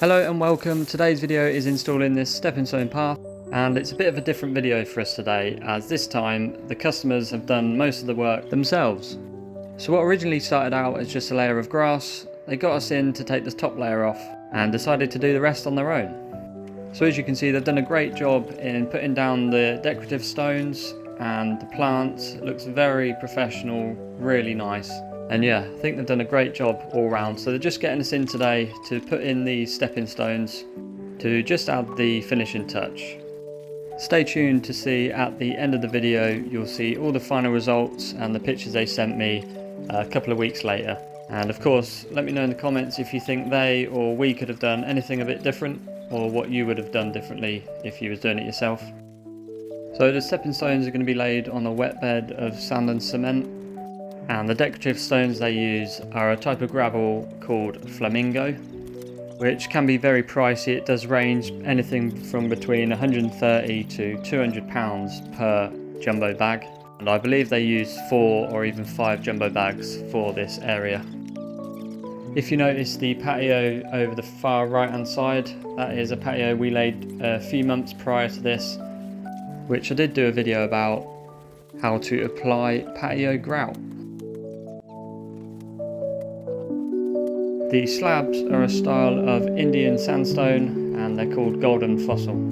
Hello and welcome. Today's video is installing this stepping stone path, and it's a bit of a different video for us today, as this time the customers have done most of the work themselves. So what originally started out as just a layer of grass, they got us in to take the top layer off and decided to do the rest on their own. So as you can see, they've done a great job in putting down the decorative stones, and the plants. It looks very professional, really nice. And yeah, I think they've done a great job all round. So they're just getting us in today to put in these stepping stones to just add the finishing touch. Stay tuned to see at the end of the video, you'll see all the final results and the pictures they sent me a couple of weeks later. And of course, let me know in the comments if you think they or we could have done anything a bit different, or what you would have done differently if you was doing it yourself. So the stepping stones are going to be laid on a wet bed of sand and cement. And the decorative stones they use are a type of gravel called flamingo, which can be very pricey. It does range anything from between 130 to 200 pounds per jumbo bag. And I believe they use 4 or even 5 jumbo bags for this area. If you notice the patio over the far right hand side, that is a patio we laid a few months prior to this, which I did do a video about how to apply patio grout. The slabs are a style of Indian sandstone, and they're called golden fossil.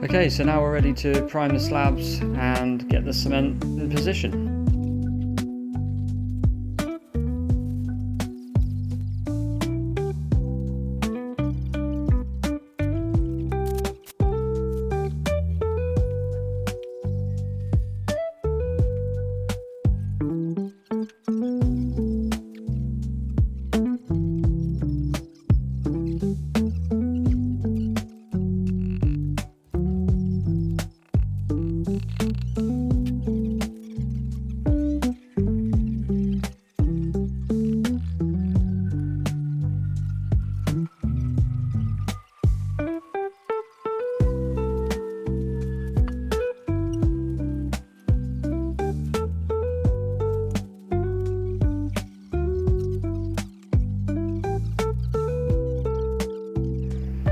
Okay, so now we're ready to prime the slabs and get the cement in position.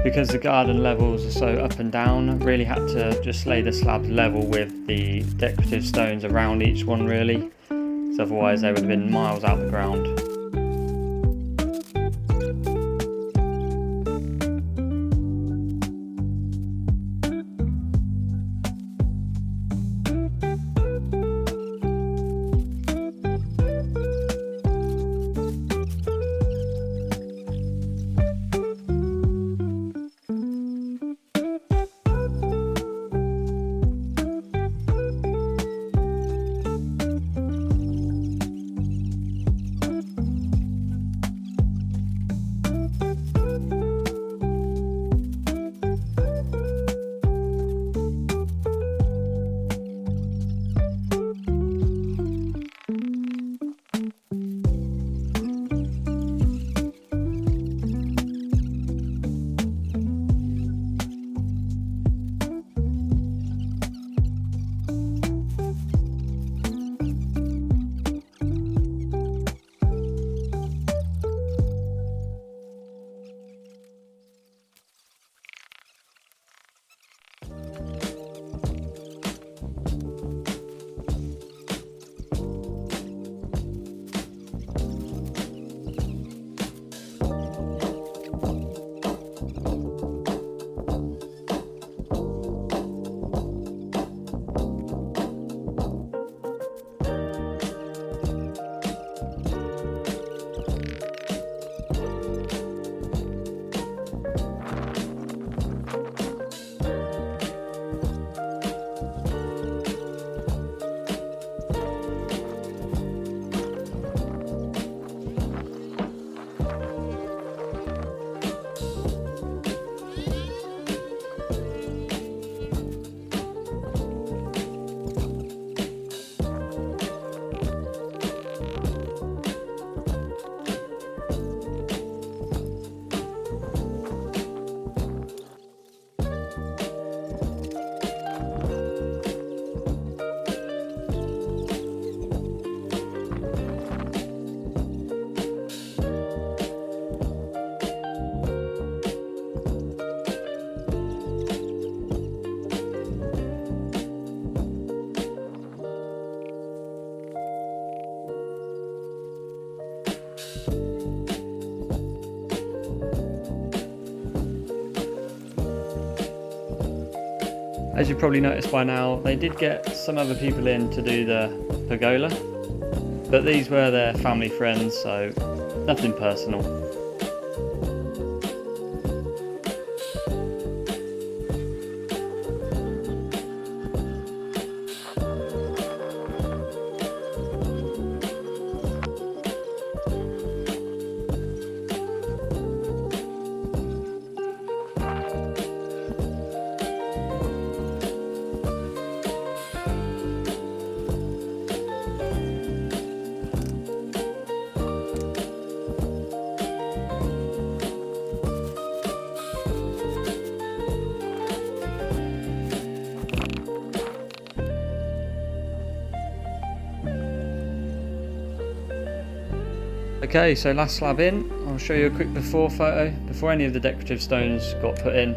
because the garden levels are so up and down, I really had to just lay the slabs level with the decorative stones around each one really, so otherwise they would have been miles out the ground. As you've probably noticed by now, they did get some other people in to do the pergola, but these were their family friends, so nothing personal. Okay, so last slab in, I'll show you a quick before photo, before any of the decorative stones got put in.